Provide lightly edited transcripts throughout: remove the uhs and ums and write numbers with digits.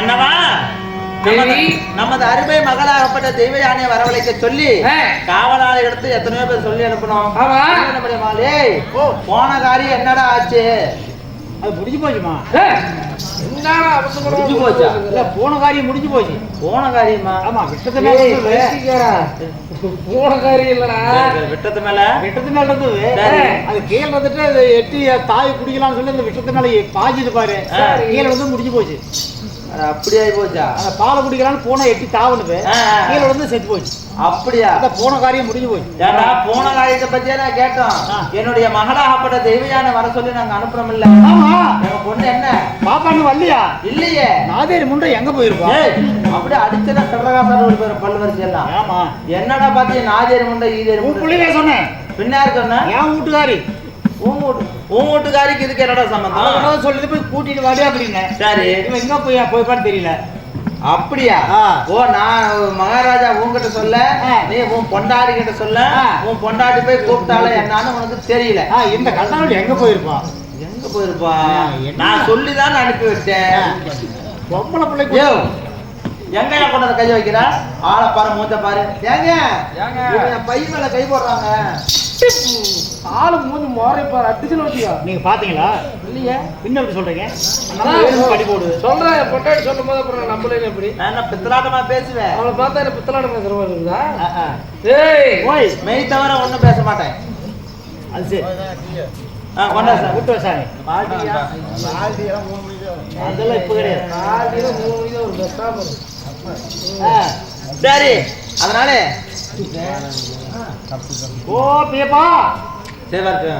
மன்னவா நமது அருமை மகளாகப்பட்ட தெய்வ யானையை வரவழைக்க சொல்லி காவலாளி எடுத்து எத்தனையோ பேர் சொல்லி அனுப்பணும். போன காரியம் என்னடா ஆச்சு? அது முடிஞ்சு போச்சுமா. முடிஞ்சு போச்சா? இல்ல போன காரியம் முடிஞ்சு போச்சு. போன காரியமா? ஆமா விட்டத்து மேல போன காரியம் இல்லடா. விட்டத்து மேல இருந்தது. அது கீழே வந்துட்டு அது எட்டி தாய் குடிக்கலாம்னு சொல்லி அந்த விட்டத்து மேல பாஞ்சுது பாரு. கீழே வந்து முடிஞ்சு போச்சு. அப்படியே போச்சா? அந்த பாலை குடிக்கலான்னு போன எட்டி தாவணுது கீழே வந்து செத்து போச்சு. அப்படியா? அந்த போன காரியம் முடிஞ்சு போச்சு. ஏடா போன காரியத்தை பத்தியா நான் கேட்டோம். என்னுடைய மகளாகப்பட்ட தெய்வயானை வர சொல்லி நாங்க அனுப்புறோம் இல்ல. ஆமா எங்க பொண்ணு என்ன பாப்பான்னு வரலையா? இல்லையே. நாதேரி முண்டை எங்க போயிருக்கோம்? அப்படியே அடிச்சதா கடலகாசான ஒரு பேர் பல்லு வரிசை எல்லாம். ஆமா என்னடா பாத்தியா நாதேரி முண்டை ஈதேரி முண்டை புள்ளியே சொன்னேன். பின்னா சொன்ன என் வீட்டுக்காரி உன் வீட்டுக்காரிக்கு இதுக்கு என்னடா சம்பந்தம்? சொல்லிட்டு போய் கூட்டிட்டு வாடி அப்படின்னு. சரி இவன் எங்க போய்ப்பான்னு தெரியல. அப்படியா? ஓ நான் மகாராஜா உன்கிட்ட சொல்ல நீ உன் பொண்டாடி கிட்ட சொல்ல உன் பொண்டாடி போய் கூப்பிட்டால என்னன்னு உனக்கு தெரியல. இந்த கண்ணாடி எங்க போயிருப்பா? எங்க போயிருப்பா? நான் சொல்லிதான் அனுப்பி வச்சேன். பொம்பளை பிள்ளைக்கு எங்க கொண்டு கை வைக்கிறா? ஆளை பாரு மூஞ்ச பாரு. ஏங்க பை மேல கை போடுறாங்க. ஆளு மூஞ்சி மோரை பாரு அடிச்சுன்னு வச்சியா? நீங்க பாத்தீங்களா? இல்லையே. என்ன எப்படி சொல்றீங்க? படி போடு சொல்றேன். பொட்டாடி சொல்லும் போது அப்புறம் நம்மளே எப்படி நான் பித்தலாட்டமா பேசுவேன். அவளை பார்த்தா என்ன பித்தலாட்டம் பேசுற மாதிரி இருக்குதா? ஏய் ஓய் மெய் தவிர ஒன்றும் பேச மாட்டேன். அது சரி கொண்டா சார் விட்டு சாமி. அதெல்லாம் இப்போ கிடையாது. 4 3 ஒரு பெஸ்டா வரும். சரி அதனால ஓ பேப்பா சேவா இருக்கு.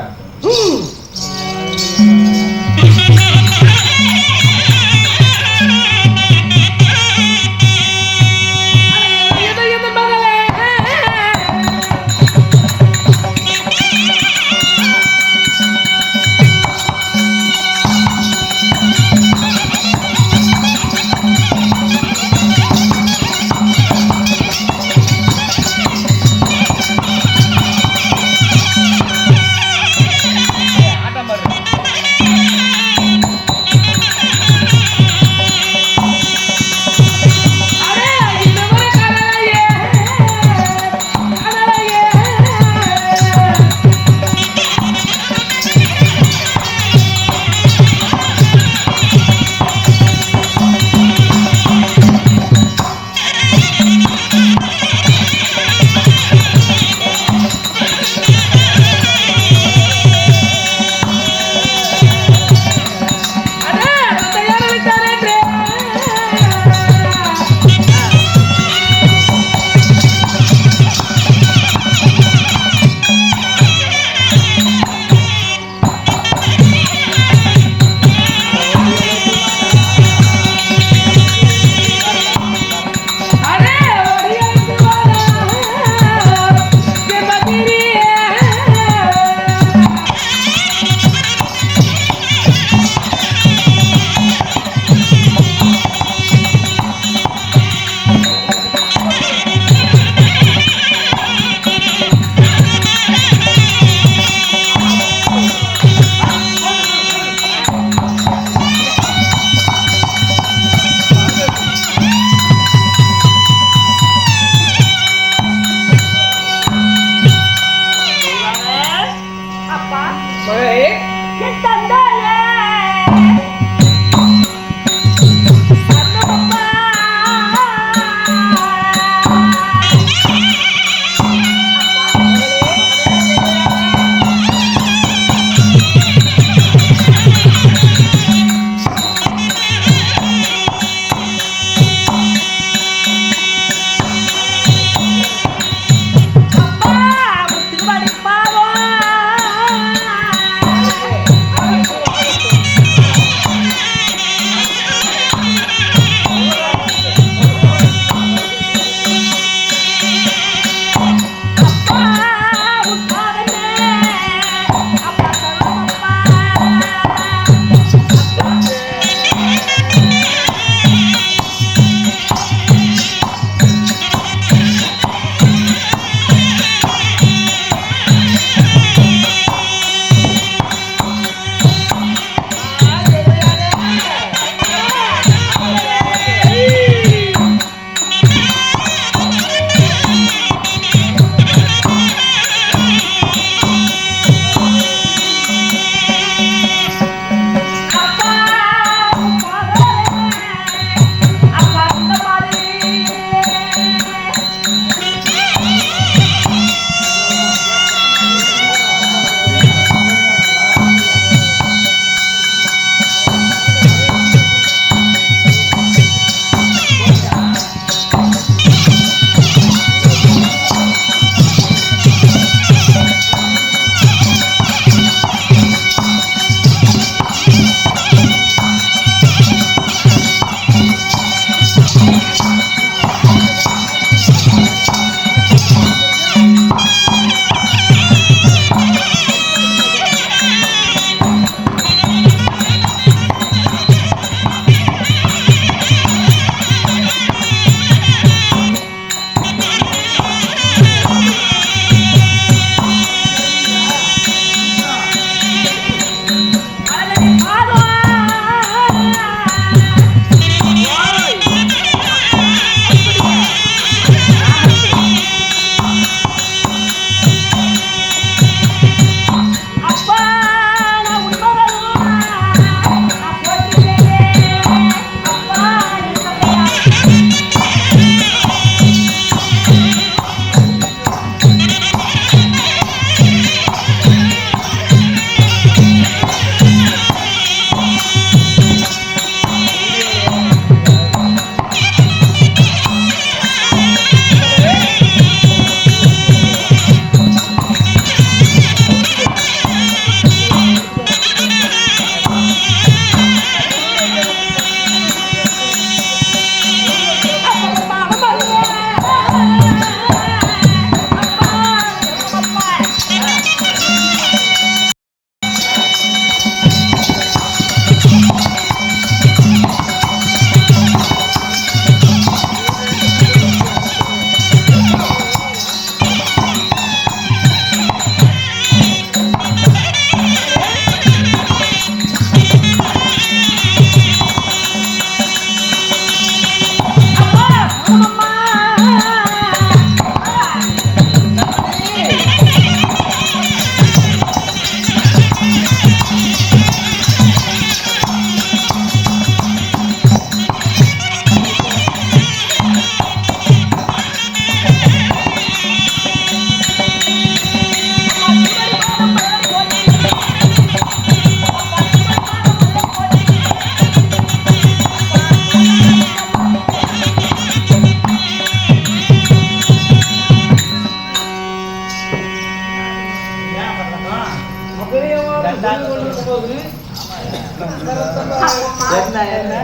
என்ன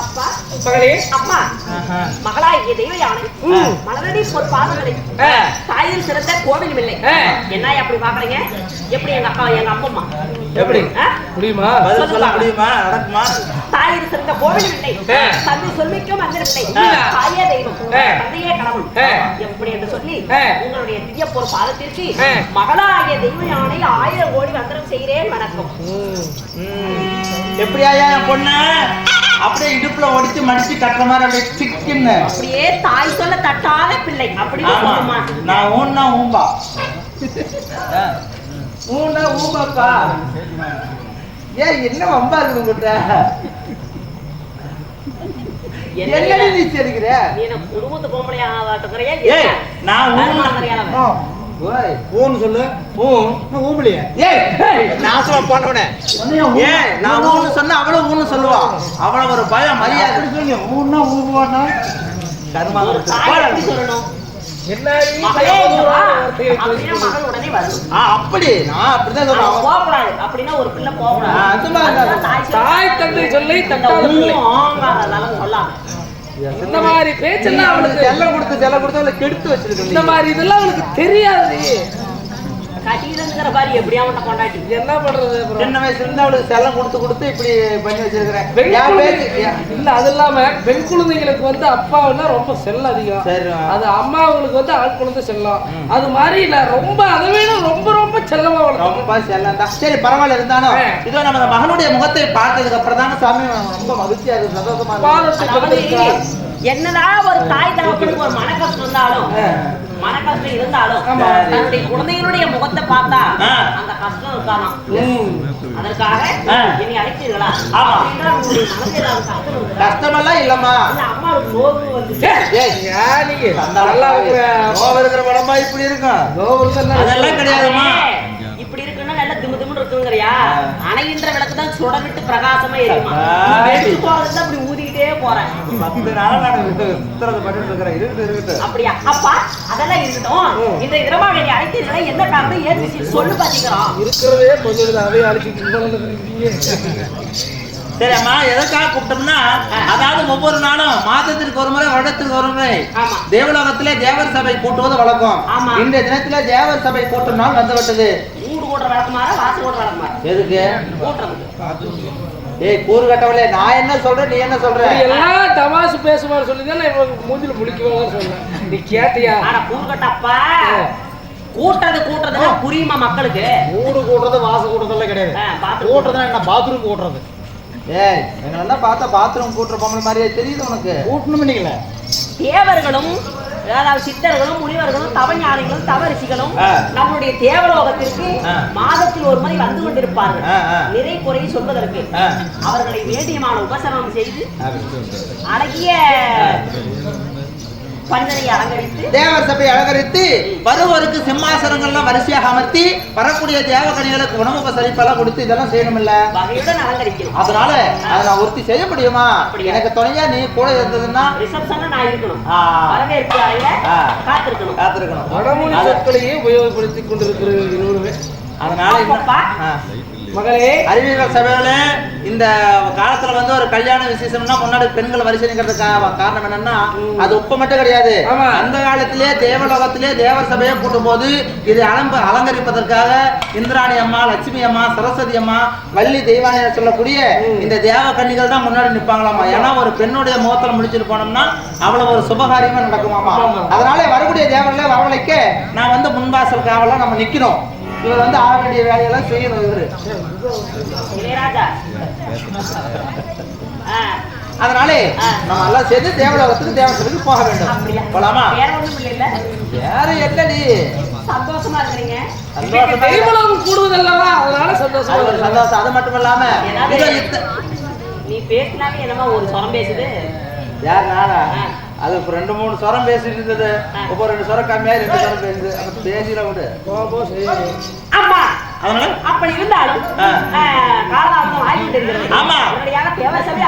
அப்பா மகளே அம்மா மகளாகிய தெய்வ யானை மலரடி ஒரு பாதங்களை தாயில் சிறந்த கோவில் இல்லை என்ன அப்படி பாக்குறீங்க எப்படி எங்க அப்பா எங்க அப்பம்மா எப்படி முடியுமா சொல்ல முடியுமா நடக்குமா தாயில் சிறந்த கோவில் இல்லை தந்தை சொல்லிக்கும் மந்திரமில்லை தாயே தெய்வம் தந்தையே கடவுள் எப்படி என்று சொல்லி உங்களுடைய திவ்ய ஒரு பாதத்திற்கு மகளாகிய தெய்வ யானை 1000 கோடி வந்தனம் செய்கிறேன் வணக்கம் எப்படியா என் பொண்ணு அப்படியே இடுப்புல ஒடிச்சு மடிச்சு கட்டுற மாதிரி அப்படியே சிக்கின்னு அப்படியே தாய் சொல்ல தட்டாத பிள்ளை அப்படி நான் ஊன்னா ஊம்பா ஊன்னா ஊம்பாப்பா ஏன் என்ன வம்பா இருக்கு உங்ககிட்ட என்னடி நீ சரிக்கிற நீ என்ன குடும்பத்து பொம்பளையா ஆவாட்டுக்கறியா ஏய் நான் ஊன்னா ஊன்னு சொல்லு ஊம்பலையே ஏய் நாசமா போனவனே ஏய் நான் ஊன்னு சொன்னா அவளும் ஊன்னு சொல்லுவா அவள ஒரு பயம் மரியாதை சொல்லு ஊன்னா ஊம்புவானா கர்மா சொல்லணும் அப்படி நான் அப்படிதான் சொல்றேன் அப்படின்னா ஒரு பிள்ளை போகக்கூடாது தாய் தந்தை சொல்லி சொல்லாம இந்த மாதிரி பேச்செல்லாம் அவளுக்கு செல்லம் கொடுத்து அவளை கெடுத்து வச்சிருக்கேன் இந்த மாதிரி இதெல்லாம் அவளுக்கு தெரியாது கட்டிக்கிற பாரு எப்படியா அவனை கொண்டாட்டி என்ன பண்றது சின்ன வயசுல இருந்து அவளுக்கு செல்லம் கொடுத்து இப்படி பண்ணி வச்சிருக்கிறேன் இல்ல அது இல்லாம பெண் குழந்தைங்களுக்கு வந்து அப்பாவுன்னா ரொம்ப செல்லம் அதிகம் அது அம்மாவுங்களுக்கு வந்து ஆண் குழந்தை செல்லம் அது மாதிரி இல்ல ரொம்ப அதை விட ரொம்ப ரொம்ப செல்லமா ரொம்ப செல்லம் தான் சரி பரவாயில்ல இருந்தாலும் இதோ நம்ம மகனுடைய முகத்தை பார்த்ததுக்கு அப்புறம் தானே சாமி ரொம்ப மகிழ்ச்சியா இருக்கு சந்தோஷமா என்னதான் ஒரு தாய் தகப்பனுக்கு ஒரு மனக்கஷ்டம் இருந்தாலும் தன்னுடைய குழந்தைகளுடைய முகத்தை பார்த்தா அந்த கஷ்டம் இருக்கானாம் அதற்காக என்னை அழைத்தீர்களா கஷ்டமெல்லாம் இல்லம்மா அம்மாவுக்கு நோவு வந்து இருக்கிற படமா இப்படி இருக்கும் அதெல்லாம் கிடையாதுமா இப்படி இருக்குன்னா நல்ல திமுதிமுன்னு இருக்குங்கறியா அணைகின்ற விளக்கு தான் சுட விட்டு பிரகாசமா எரியுமா போறது அப்படி ஊதிக்கிட்டே போறேன் 10 நாளா நான் சுத்துறது பண்ணிட்டு இருக்கிறேன் இருக்கு அப்படியா அப்பா அதெல்லாம் இருக்கட்டும் இந்த இரவா வேண்டிய அழைத்தீர்களே என்ன காரணம் ஏன் சொல்லு பாத்தீங்களா இருக்கிறதே கொஞ்சம் அவைய அழைச்சிட்டு சரி அம்மா எதற்காக கூப்பிட்டோம்னா அதாவது ஒவ்வொரு நாளும் மாதத்திற்கு ஒரு முறை வருடத்துக்கு ஒரு முறை தேவலோகத்திலே தேவர் சபை கூட்டுவது வழக்கம் இந்த தினத்திலே தேவர் சபை கூட்டும் நாள் வந்துவிட்டது எதுக்கு ஏய் கூறு கட்டவளே நான் என்ன சொல்றேன் நீ என்ன சொல்ற எல்லாம் தமாசு பேசுவாரு சொல்லிதான் இவங்க மூஞ்சில முடிக்கவே சொல்றேன் நீ கேட்டியா கூறு கட்டப்பா கூட்டுறதுன்னா புரியுமா மக்களுக்கு கூடு கூட்டுறது வாச கூட்டுறதெல்லாம் கிடையாது கூட்டுறதுன்னா என்ன பாத்ரூம் கூட்டுறது ஏய் எங்களெல்லாம் பார்த்தா பாத்ரூம் கூட்டுற பொம்பளை மாதிரியே தெரியுது உனக்கு கூட்டணும் பண்ணிக்கல தேவர்களும் அதாவது சித்தர்களும் முனிவர்களும் தவஞானிகளும் தவரிசிகளும் நம்மளுடைய தேவலோகத்திற்கு மாதத்தில் ஒரு முறை வந்து கொண்டிருப்பார்கள் நிறை குறை சொல்வதற்கு அவர்களை வேண்டியமான உபசரணம் செய்து அழகிய தேவர் சபை அலங்கரித்து வருவோருக்கு சிம்மாசனங்கள்லாம் வரிசையாக அமர்த்தி வரக்கூடிய தேவகணிகளுக்கு உணவு உபசரிப்பெல்லாம் கொடுத்து இதெல்லாம் செய்யணும் இல்ல அதனால அதை நான் ஒருத்தி செய்ய முடியுமா எனக்கு துணையா நீ கூட இருந்ததுன்னா காத்திருக்கணும் வடமொழி சொற்களையே உபயோகப்படுத்திக் கொண்டிருக்கிறீர்கள் அதனால மகளே அறிவியல் சபையில இந்த காலத்துல வந்து ஒரு கல்யாண விசேஷம்னா முன்னாடி பெண்கள் வரிசை நிற்கிறதுக்கு காரணம் என்னன்னா அது உப்ப மட்டும் கிடையாது அந்த காலத்திலே தேவலோகத்திலே தேவர் சபையை கூட்டும் போது இதை அலங்கரிப்பதற்காக இந்திராணி அம்மா லட்சுமி அம்மா சரஸ்வதி அம்மா வள்ளி தெய்வானை சொல்லக்கூடிய இந்த தேவ கன்னிகள் தான் முன்னாடி நிற்பாங்களாமா ஏன்னா ஒரு பெண்ணுடைய முகத்துல முடிச்சுட்டு போனோம்னா அவ்வளவு ஒரு சுபகாரியமா நடக்குமாமா அதனால வரக்கூடிய தேவர்களை வரவழைக்க நான் வந்து முன்வாசல் காவலாம் நம்ம நிக்கணும் இவர் வந்து ஆக வேண்டிய வேலையெல்லாம் செய்யணும் இவரு அதனாலே நம்ம எல்லாம் சேர்ந்து தேவலோகத்துக்கு தேவசபைக்கு போக வேண்டும் போலாமா வேற என்னடி சந்தோஷமா இருக்கீங்க தேவலோகம் கூடுவதல்லவா அதனால சந்தோஷம் அது மட்டும் இல்லாம நீ பேசினாவே என்னமா ஒரு சொரம் பேசுது யார் நானா அது 2-3 சொரம் பேசிட்டு இருந்தது ஒவ்வொரு 2 சொரம் கம்மியா 2 சொரம் பேசுது அப்ப பேசிட விடு அம்மா அதனால அப்படி இருந்தாலும் காலதாமதம் ஆகிட்டு இருக்கிறது ஆமா தேவசபை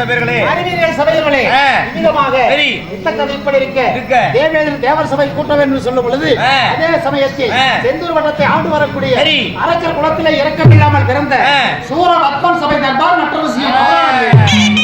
சபைகளே அறிவியல் சபைகளே விதமாக யுத்தக்கதை இப்படி இருக்க தேவர் சபை கூட்ட வேண்டும் சொல்லும் பொழுது அதே சமயத்தில் செந்தூர் வட்டத்தை ஆண்டு வரக்கூடிய அரசர் குலத்திலே இறக்கமில்லாமல் பிறந்த சூரபத்மன் சபை தர்பார் மற்ற விஷயம்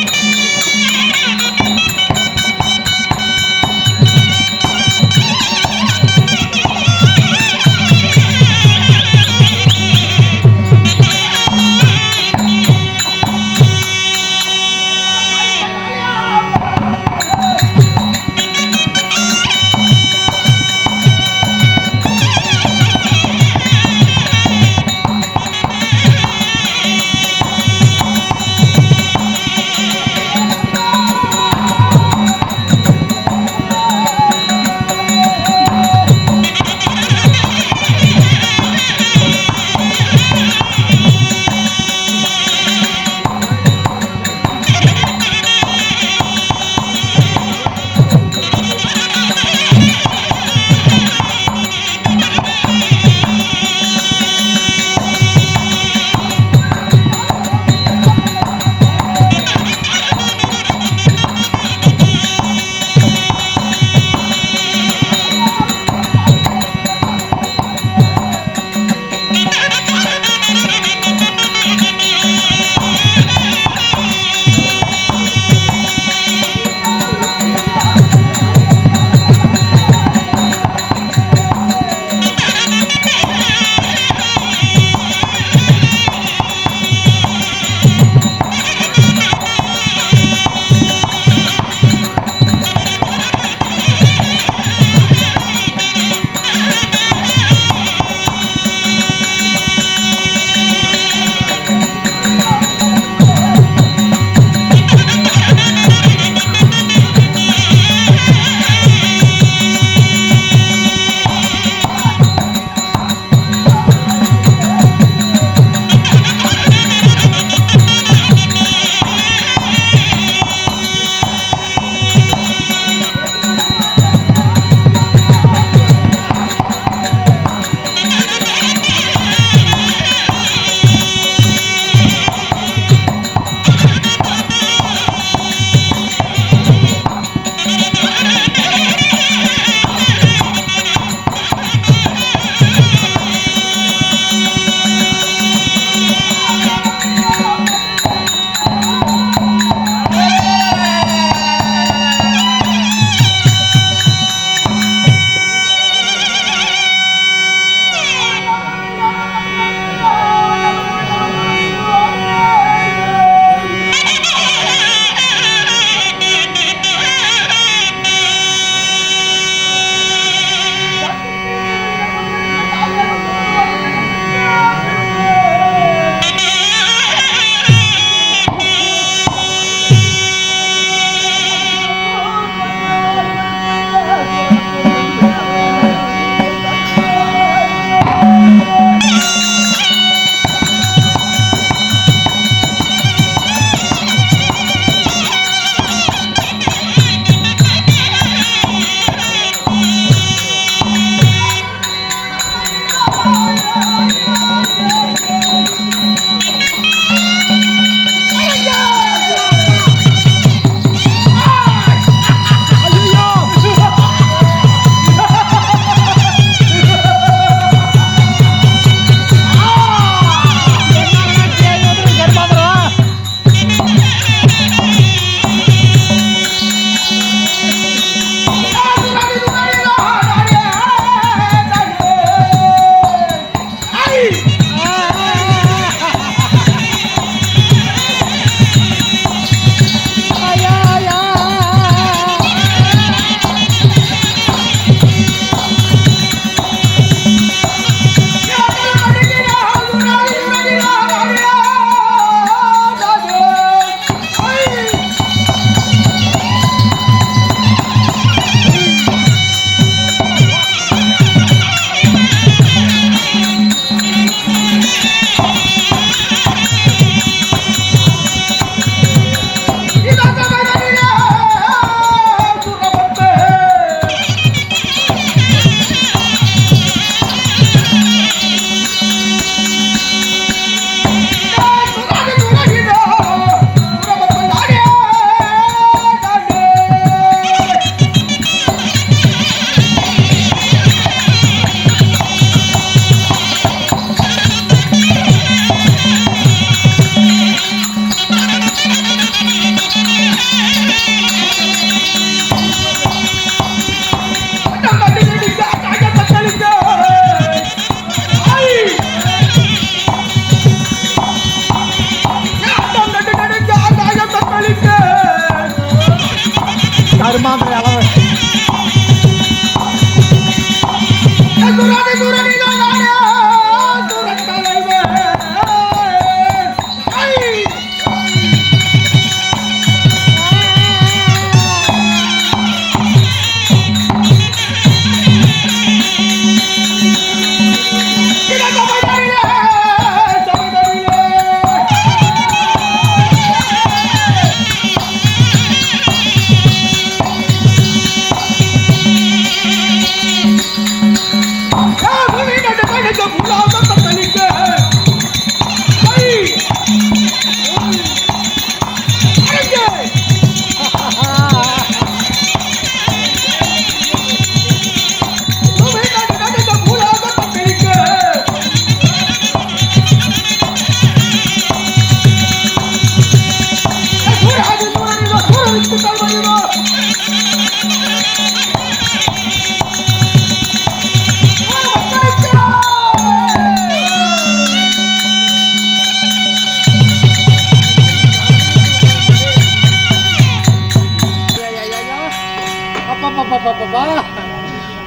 கருமாந்திர அளவு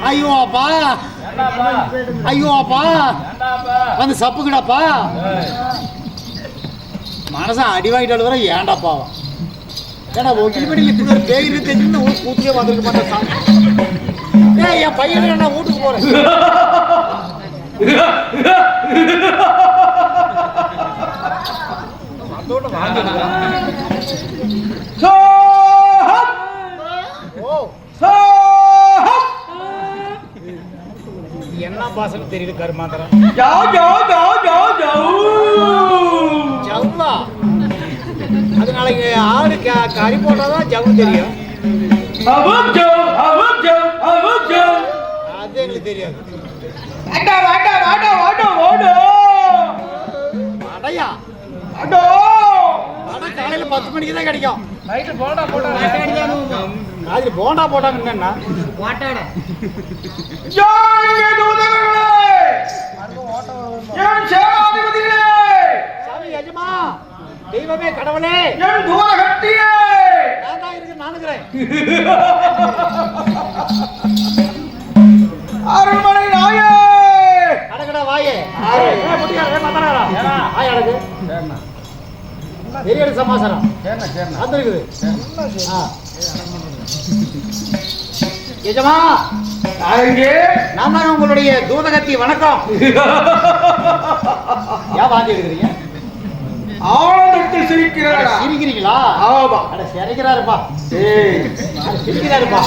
ஐயோ அப்பா ஐயோ அப்பா வந்து சப்புக்குடாப்பா மனசன் அடி வாங்கிட்டு வர ஏண்டாப்பா ஏன்னா ஒக்கிபடி இப்படி ஒரு பேய் தெரிஞ்சு கூத்தியே வந்துருக்க மாட்டேன் என் பையன் நான் வீட்டுக்கு போறேன் அதோட என்ன பாசம் தெரியுது கருமாந்திரம் ஜவ்வா அது நாளைக்கு ஆடு கறி போட்டாதான் ஜவு தெரியும் அது எங்களுக்கு தெரியாது அடையா காலையில 10 மணிக்கு தான் கிடைக்கும் காலையில் போண்டா போட்டாங்க என்னன்னா எஜமா தெய்வமே கடவுளே நான் தான் இருக்கு நானுங்கிறேன் அருள்மலை நாயே அடக்கடா வாயே அடக்கு பெரிய சமாசாரம் வந்துருக்குது எஜமா நான் தான் உங்களுடைய தூதகத்தி வணக்கம் ஏன் வாந்தி எடுக்கிறீங்க ஆனந்தத்தில் சிரிக்கிறாரா சிரிக்கிறீங்களா ஆமா அட சிரிக்கிறாருப்பா சிரிக்கிறாருப்பா